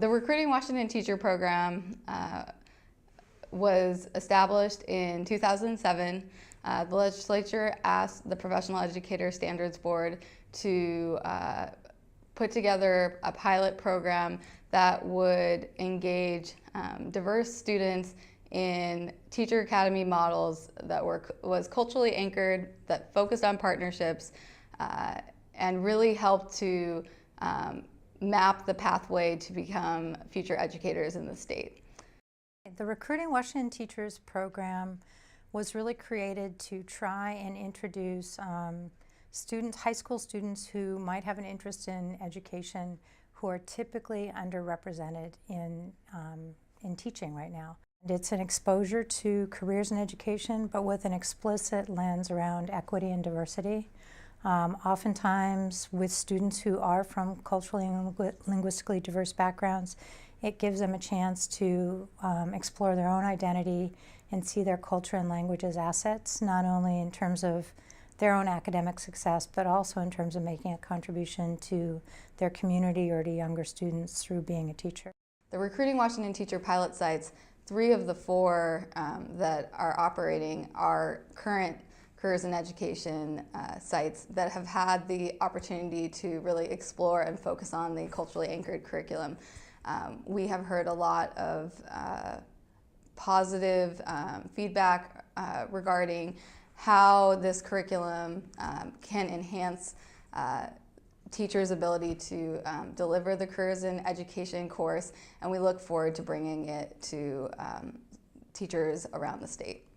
The Recruiting Washington Teacher Program was established in 2007. The legislature asked the Professional Educator Standards Board to put together a pilot program that would engage diverse students in teacher academy models that was culturally anchored, that focused on partnerships, and really helped to map the pathway to become future educators in the state. The Recruiting Washington Teachers program was really created to try and introduce high school students who might have an interest in education who are typically underrepresented in teaching right now. It's an exposure to careers in education, but with an explicit lens around equity and diversity. Oftentimes with students who are from culturally and linguistically diverse backgrounds, it gives them a chance to explore their own identity and see their culture and language as assets, not only in terms of their own academic success, but also in terms of making a contribution to their community or to younger students through being a teacher. The Recruiting Washington Teacher pilot sites, 3 of the 4 that are operating are current careers in education sites that have had the opportunity to really explore and focus on the culturally anchored curriculum. We have heard a lot of positive feedback regarding how this curriculum can enhance teachers' ability to deliver the careers in education course, and we look forward to bringing it to teachers around the state.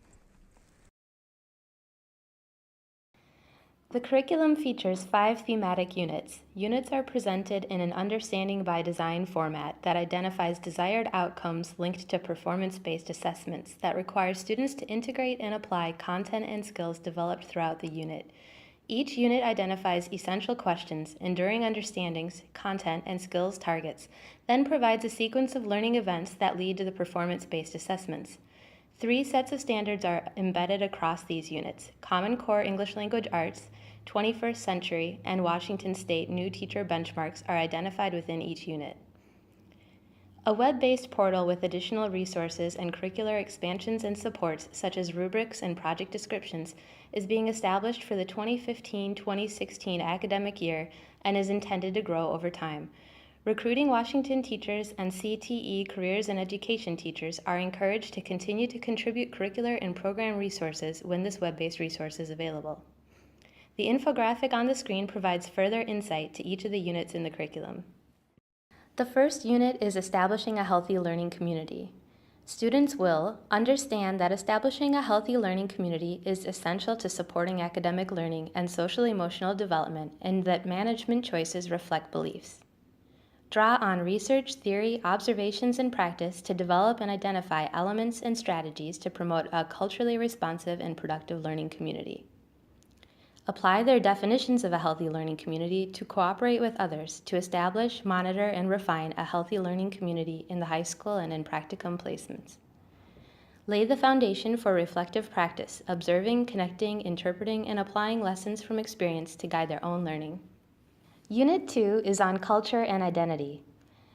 The curriculum features 5 thematic units. Units are presented in an understanding by design format that identifies desired outcomes linked to performance-based assessments that require students to integrate and apply content and skills developed throughout the unit. Each unit identifies essential questions, enduring understandings, content, and skills targets, then provides a sequence of learning events that lead to the performance-based assessments. 3 sets of standards are embedded across these units: Common Core English Language Arts, 21st Century, and Washington State New Teacher Benchmarks are identified within each unit. A web-based portal with additional resources and curricular expansions and supports, such as rubrics and project descriptions, is being established for the 2015-2016 academic year and is intended to grow over time. Recruiting Washington teachers and CTE careers and education teachers are encouraged to continue to contribute curricular and program resources when this web-based resource is available. The infographic on the screen provides further insight to each of the units in the curriculum. The first unit is Establishing a Healthy Learning Community. Students will understand that establishing a healthy learning community is essential to supporting academic learning and social-emotional development, and that management choices reflect beliefs. Draw on research, theory, observations, and practice to develop and identify elements and strategies to promote a culturally responsive and productive learning community. Apply their definitions of a healthy learning community to cooperate with others to establish, monitor, and refine a healthy learning community in the high school and in practicum placements. Lay the foundation for reflective practice, observing, connecting, interpreting, and applying lessons from experience to guide their own learning. Unit 2 is on culture and identity.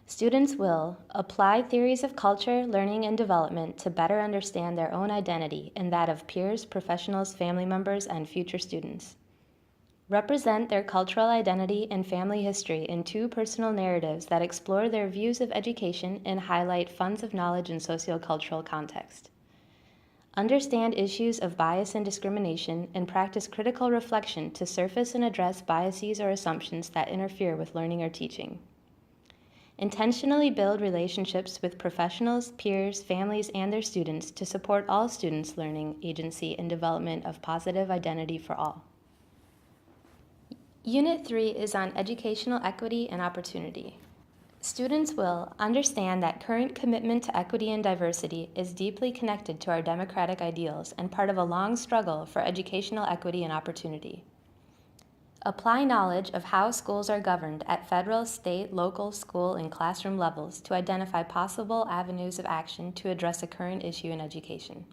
Students will apply theories of culture, learning, and development to better understand their own identity and that of peers, professionals, family members, and future students. Represent their cultural identity and family history in 2 personal narratives that explore their views of education and highlight funds of knowledge in sociocultural context. Understand issues of bias and discrimination and practice critical reflection to surface and address biases or assumptions that interfere with learning or teaching. Intentionally build relationships with professionals, peers, families, and their students to support all students' learning, agency, and development of positive identity for all. Unit 3 is on educational equity and opportunity. Students will understand that current commitment to equity and diversity is deeply connected to our democratic ideals and part of a long struggle for educational equity and opportunity. Apply knowledge of how schools are governed at federal, state, local, school, and classroom levels to identify possible avenues of action to address a current issue in education.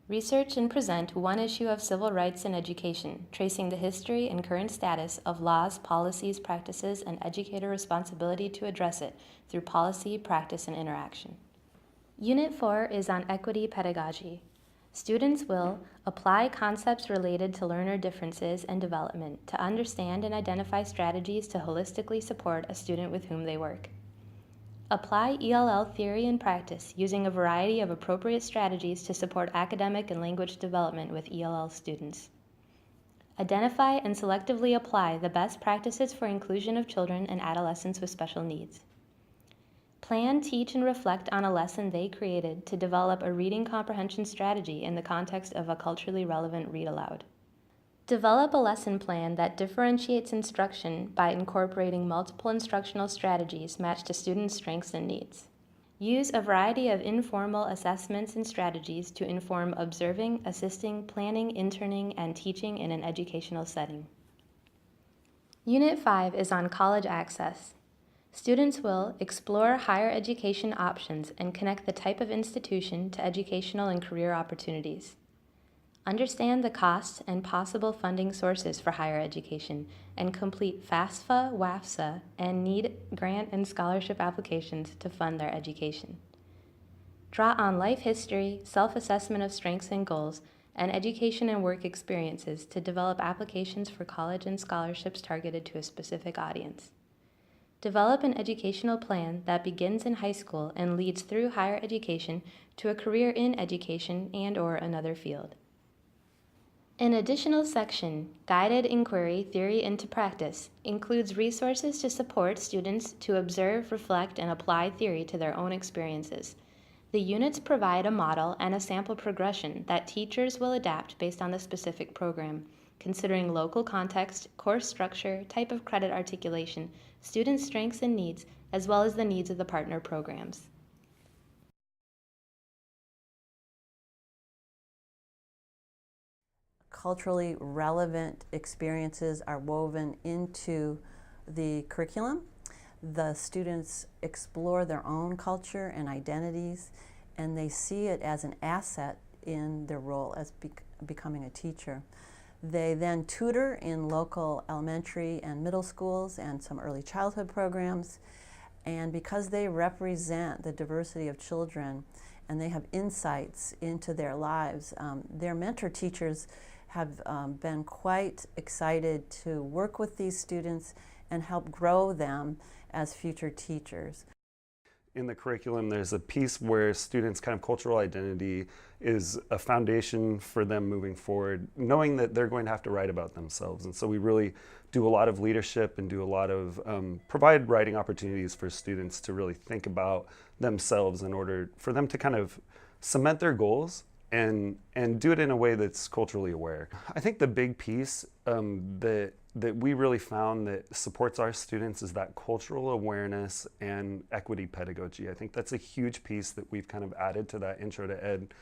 Research and present one issue of civil rights in education, tracing the history and current status of laws, policies, practices, and educator responsibility to address it through policy, practice, and interaction. Unit 4 is on equity pedagogy. Students will apply concepts related to learner differences and development to understand and identify strategies to holistically support a student with whom they work. Apply ELL theory and practice using a variety of appropriate strategies to support academic and language development with ELL students. Identify and selectively apply the best practices for inclusion of children and adolescents with special needs. Plan, teach, and reflect on a lesson they created to develop a reading comprehension strategy in the context of a culturally relevant read aloud. Develop a lesson plan that differentiates instruction by incorporating multiple instructional strategies matched to students' strengths and needs. Use a variety of informal assessments and strategies to inform observing, assisting, planning, interning, and teaching in an educational setting. Unit 5 is on college access. Students will explore higher education options and connect the type of institution to educational and career opportunities. Understand the costs and possible funding sources for higher education and complete FAFSA, WAFSA, and NEED grant and scholarship applications to fund their education. Draw on life history, self-assessment of strengths and goals, and education and work experiences to develop applications for college and scholarships targeted to a specific audience. Develop an educational plan that begins in high school and leads through higher education to a career in education and/or another field. An additional section, Guided Inquiry Theory into Practice, includes resources to support students to observe, reflect, and apply theory to their own experiences. The units provide a model and a sample progression that teachers will adapt based on the specific program, considering local context, course structure, type of credit articulation, student strengths and needs, as well as the needs of the partner programs. Culturally relevant experiences are woven into the curriculum. The students explore their own culture and identities, and they see it as an asset in their role as becoming a teacher. They then tutor in local elementary and middle schools and some early childhood programs, and because they represent the diversity of children and they have insights into their lives, their mentor teachers have been quite excited to work with these students and help grow them as future teachers. In the curriculum, there's a piece where students' kind of cultural identity is a foundation for them moving forward, knowing that they're going to have to write about themselves. And so we really do a lot of leadership and do a lot of provide writing opportunities for students to really think about themselves in order for them to kind of cement their goals and do it in a way that's culturally aware. I think the big piece that we really found that supports our students is that cultural awareness and equity pedagogy. I think that's a huge piece that we've kind of added to that Intro to Ed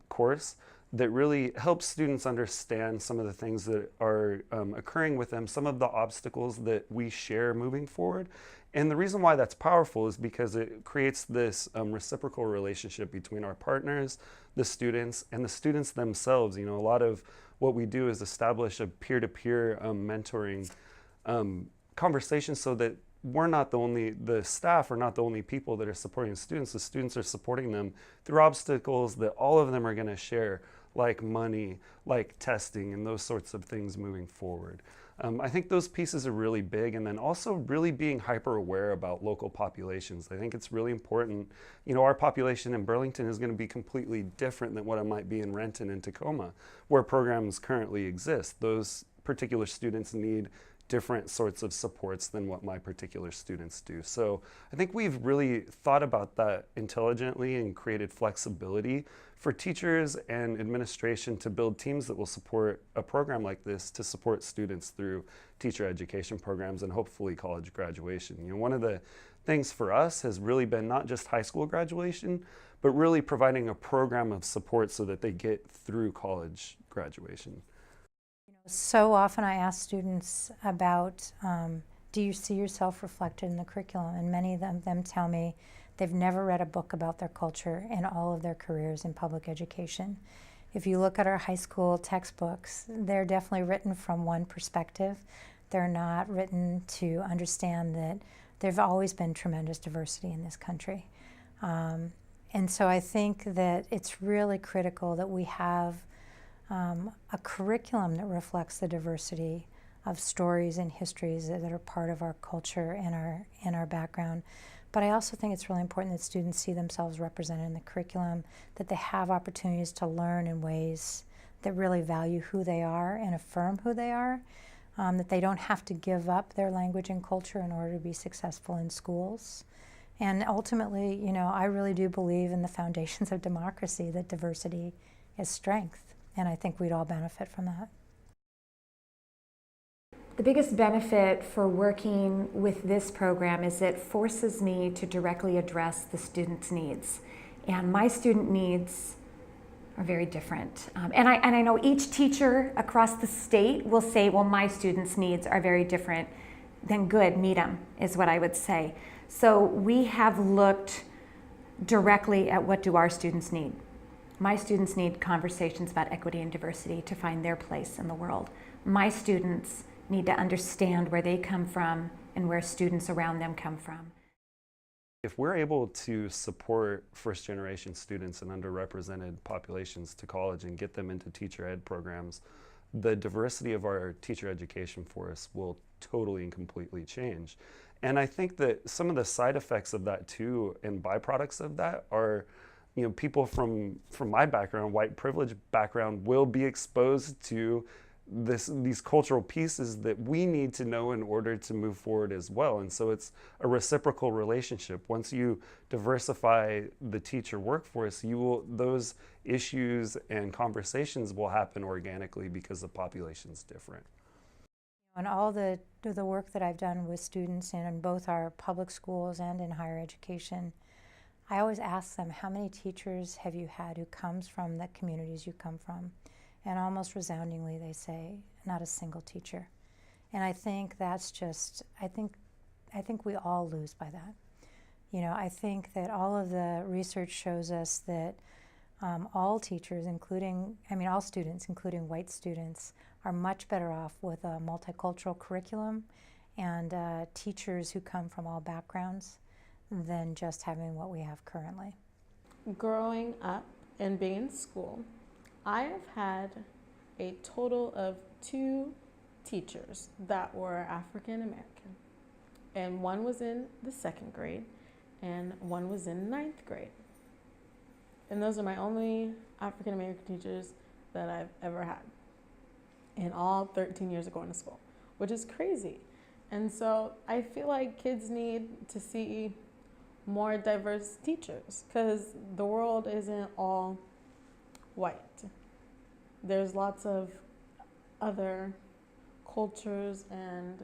course that really helps students understand some of the things that are occurring with them, some of the obstacles that we share moving forward. And the reason why that's powerful is because it creates this reciprocal relationship between our partners, the students, and the students themselves. You know, a lot of what we do is establish a peer-to-peer mentoring conversation so that the staff are not the only people that are supporting students. The students are supporting them through obstacles that all of them are going to share, like money, like testing, and those sorts of things moving forward. I think those pieces are really big, and then also really being hyper aware about local populations. I think it's really important. You know, our population in Burlington is going to be completely different than what it might be in Renton and Tacoma, where programs currently exist. Those particular students need different sorts of supports than what my particular students do. So I think we've really thought about that intelligently and created flexibility for teachers and administration to build teams that will support a program like this to support students through teacher education programs and hopefully college graduation. You know, one of the things for us has really been not just high school graduation, but really providing a program of support so that they get through college graduation. So often I ask students about, do you see yourself reflected in the curriculum? And many of them tell me they've never read a book about their culture in all of their careers in public education. If you look at our high school textbooks, they're definitely written from one perspective. They're not written to understand that there's always been tremendous diversity in this country. And so I think that it's really critical that we have a curriculum that reflects the diversity of stories and histories that are part of our culture and our background. But I also think it's really important that students see themselves represented in the curriculum, that they have opportunities to learn in ways that really value who they are and affirm who they are, that they don't have to give up their language and culture in order to be successful in schools. And ultimately, you know, I really do believe in the foundations of democracy, that diversity is strength, and I think we'd all benefit from that. The biggest benefit for working with this program is it forces me to directly address the student's needs. And my student needs are very different. And I know each teacher across the state will say, well, my students' needs are very different. Then good, meet them, is what I would say. So we have looked directly at what do our students need. My students need conversations about equity and diversity to find their place in the world. My students need to understand where they come from and where students around them come from. If we're able to support first-generation students and underrepresented populations to college and get them into teacher ed programs, the diversity of our teacher education force will totally and completely change. And I think that some of the side effects of that too, and byproducts of that, are, you know, people from my background, white privilege background, will be exposed to these cultural pieces that we need to know in order to move forward as well. And so it's a reciprocal relationship. Once you diversify the teacher workforce, those issues and conversations will happen organically because the population's different. And all the work that I've done with students in both our public schools and in higher education, I always ask them, how many teachers have you had who comes from the communities you come from? And almost resoundingly they say, not a single teacher. And I think that's just, I think we all lose by that. You know, I think that all of the research shows us that all teachers, all students, including white students, are much better off with a multicultural curriculum and teachers who come from all backgrounds than just having what we have currently. Growing up and being in school, I have had a total of 2 teachers that were African American, and one was in the 2nd grade and one was in 9th grade. And those are my only African American teachers that I've ever had in all 13 years of going to school, which is crazy. And so I feel like kids need to see more diverse teachers because the world isn't all white. There's lots of other cultures and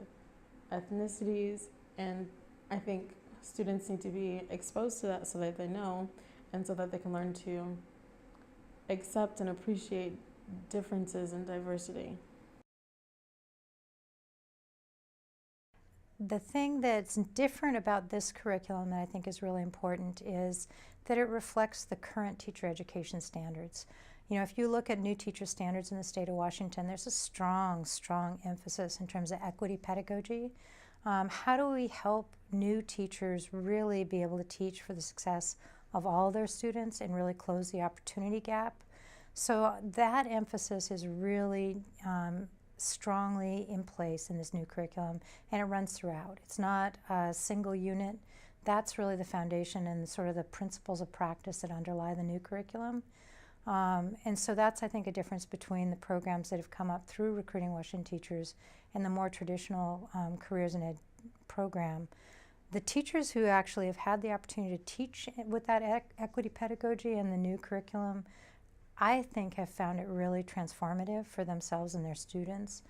ethnicities, and I think students need to be exposed to that so that they know and so that they can learn to accept and appreciate differences and diversity. The thing that's different about this curriculum that I think is really important is that it reflects the current teacher education standards. You know, if you look at new teacher standards in the state of Washington, there's a strong, strong emphasis in terms of equity pedagogy. How do we help new teachers really be able to teach for the success of all their students and really close the opportunity gap? So that emphasis is really strongly in place in this new curriculum, and it runs throughout. It's not a single unit. That's really the foundation and sort of the principles of practice that underlie the new curriculum. And so that's, I think, a difference between the programs that have come up through Recruiting Washington Teachers and the more traditional Careers in Ed program. The teachers who actually have had the opportunity to teach with that equity pedagogy and the new curriculum, I think have found it really transformative for themselves and their students.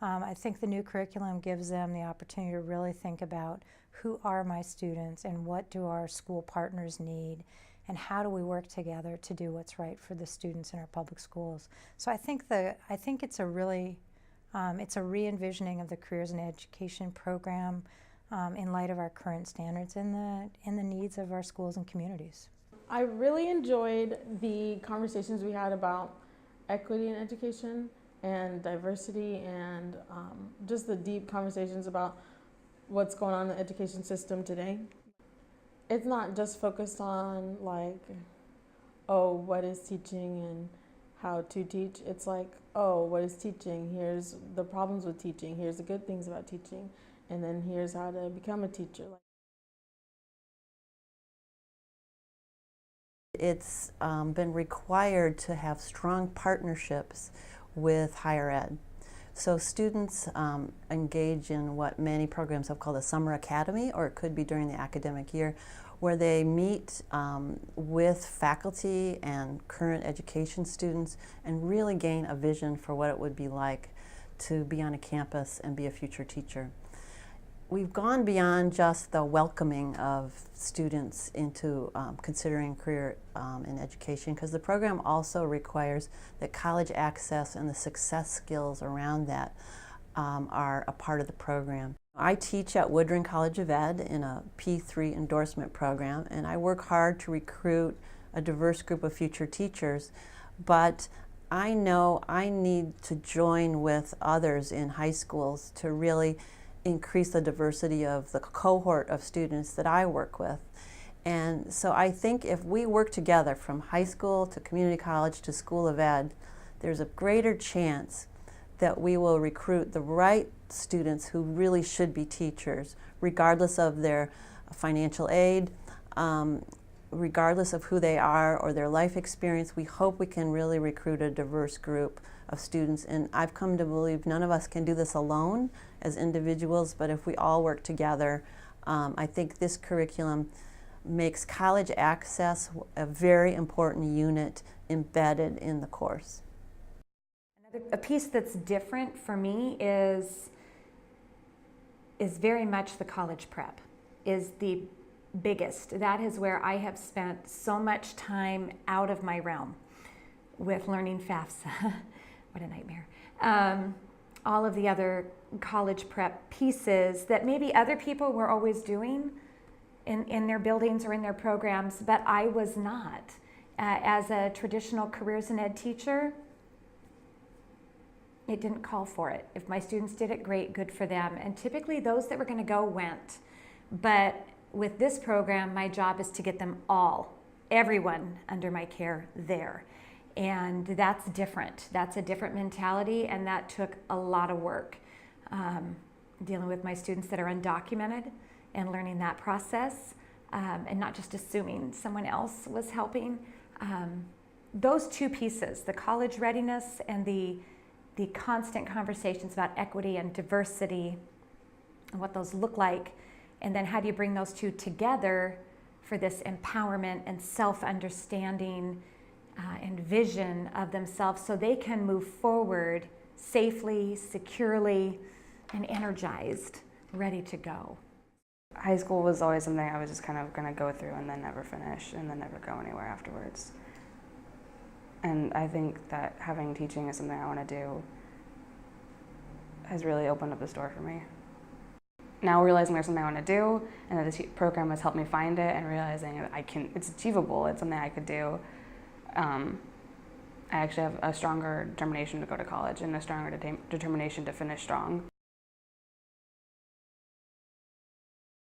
I think the new curriculum gives them the opportunity to really think about who are my students and what do our school partners need and how do we work together to do what's right for the students in our public schools. So I think it's a really, it's a re-envisioning of the Careers in Education program in light of our current standards and the needs of our schools and communities. I really enjoyed the conversations we had about equity in education and diversity and just the deep conversations about what's going on in the education system today. It's not just focused on like, oh, what is teaching and how to teach. It's like, oh, what is teaching? Here's the problems with teaching. Here's the good things about teaching. And then here's how to become a teacher. It's been required to have strong partnerships with higher ed. So students engage in what many programs have called a summer academy, or it could be during the academic year, where they meet with faculty and current education students and really gain a vision for what it would be like to be on a campus and be a future teacher. We've gone beyond just the welcoming of students into considering career in education, because the program also requires that college access and the success skills around that are a part of the program. I teach at Woodring College of Ed in a P3 endorsement program, and I work hard to recruit a diverse group of future teachers, but I know I need to join with others in high schools to really increase the diversity of the cohort of students that I work with. And so I think if we work together from high school to community college to School of Ed, there's a greater chance that we will recruit the right students who really should be teachers, regardless of their financial aid, regardless of who they are or their life experience. We hope we can really recruit a diverse group of students, and I've come to believe none of us can do this alone as individuals, but if we all work together, I think this curriculum makes college access a very important unit embedded in the course. A piece that's different for me is very much the college prep, is the biggest. That is where I have spent so much time out of my realm with learning FAFSA. What a nightmare. All of the other college prep pieces that maybe other people were always doing in their buildings or in their programs, but I was not. As a traditional careers in ed teacher, it didn't call for it. If my students did it, great, good for them. And typically those that were going to go went. But with this program, my job is to get them all, everyone under my care there. And that's different. That's a different mentality, and that took a lot of work. Dealing with my students that are undocumented and learning that process, and not just assuming someone else was helping. Those two pieces, the college readiness and the constant conversations about equity and diversity and what those look like, and then how do you bring those two together for this empowerment and self-understanding and vision of themselves so they can move forward safely, securely, and energized, ready to go. High school was always something I was just kind of going to go through and then never finish and then never go anywhere afterwards. And I think that having teaching is something I want to do has really opened up this door for me. Now realizing there's something I want to do, and that this program has helped me find it, and realizing that it's achievable, it's something I could do. I actually have a stronger determination to go to college and a stronger determination to finish strong.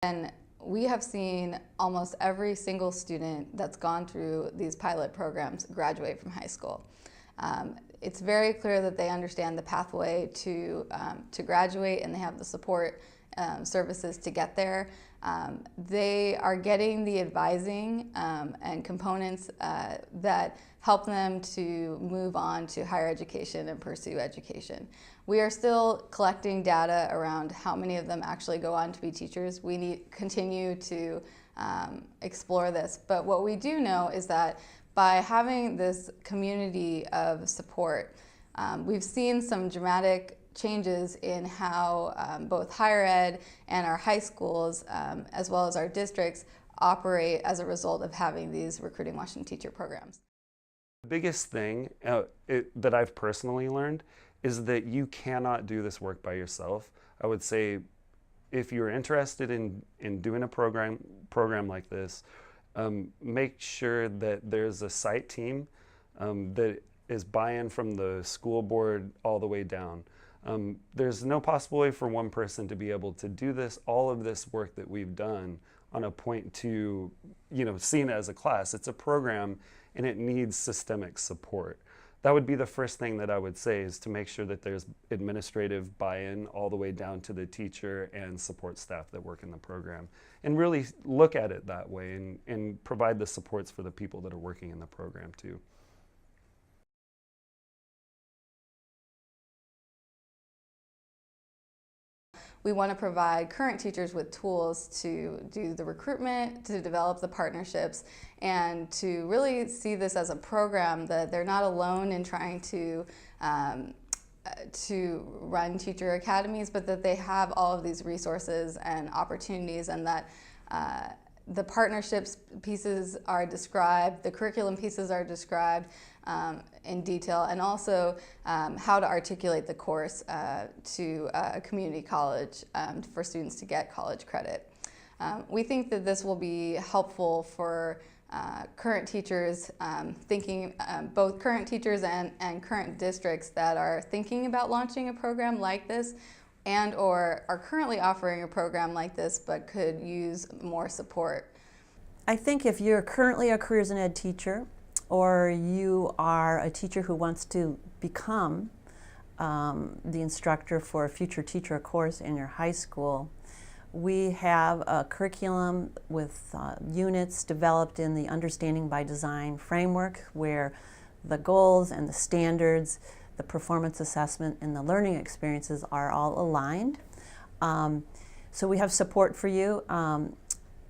And we have seen almost every single student that's gone through these pilot programs graduate from high school. It's very clear that they understand the pathway to graduate, and they have the support services to get there. They are getting the advising and components that help them to move on to higher education and pursue education. We are still collecting data around how many of them actually go on to be teachers. We need to continue to explore this, but what we do know is that by having this community of support, we've seen some dramatic changes in how both higher ed and our high schools, as well as our districts, operate as a result of having these Recruiting Washington Teacher programs. The biggest thing that I've personally learned is that you cannot do this work by yourself. I would say if you're interested in doing a program like this, make sure that there's a site team that is buy-in from the school board all the way down. There's no possible way for one person to be able to do this, all of this work that we've done on a point to, seen as a class. It's a program and it needs systemic support. That would be the first thing that I would say, is to make sure that there's administrative buy-in all the way down to the teacher and support staff that work in the program, and really look at it that way and provide the supports for the people that are working in the program too. We want to provide current teachers with tools to do the recruitment, to develop the partnerships, and to really see this as a program that they're not alone in trying to run teacher academies, but that they have all of these resources and opportunities, and that the partnerships pieces are described, the curriculum pieces are described in detail, and also how to articulate the course to a community college for students to get college credit. We think that this will be helpful for current teachers both current teachers and current districts that are thinking about launching a program like this, and or are currently offering a program like this but could use more support. I think if you're currently a careers in ed teacher, or you are a teacher who wants to become the instructor for a future teacher course in your high school, we have a curriculum with units developed in the Understanding by Design framework, where the goals and the standards, the performance assessment, and the learning experiences are all aligned. So we have support for you.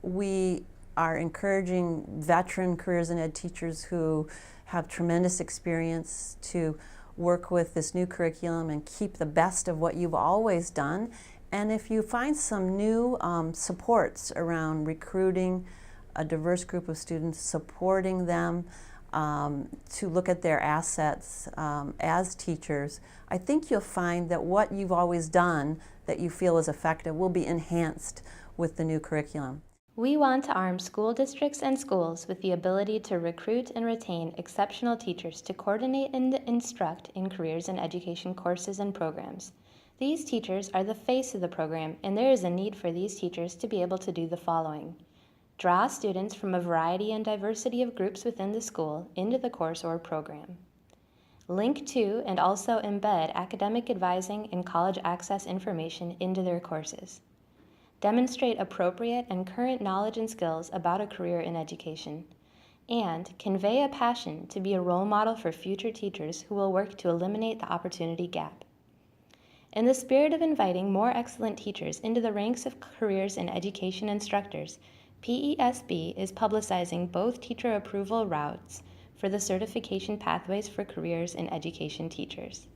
We are encouraging veteran careers in ed teachers who have tremendous experience to work with this new curriculum and keep the best of what you've always done. And if you find some new supports around recruiting a diverse group of students, supporting them to look at their assets as teachers, I think you'll find that what you've always done that you feel is effective will be enhanced with the new curriculum. We want to arm school districts and schools with the ability to recruit and retain exceptional teachers to coordinate and instruct in careers and education courses and programs. These teachers are the face of the program, and there is a need for these teachers to be able to do the following: draw students from a variety and diversity of groups within the school into the course or program. Link to and also embed academic advising and college access information into their courses. Demonstrate appropriate and current knowledge and skills about a career in education, and convey a passion to be a role model for future teachers who will work to eliminate the opportunity gap. In the spirit of inviting more excellent teachers into the ranks of careers in education instructors, PESB is publicizing both teacher approval routes for the certification pathways for careers in education teachers.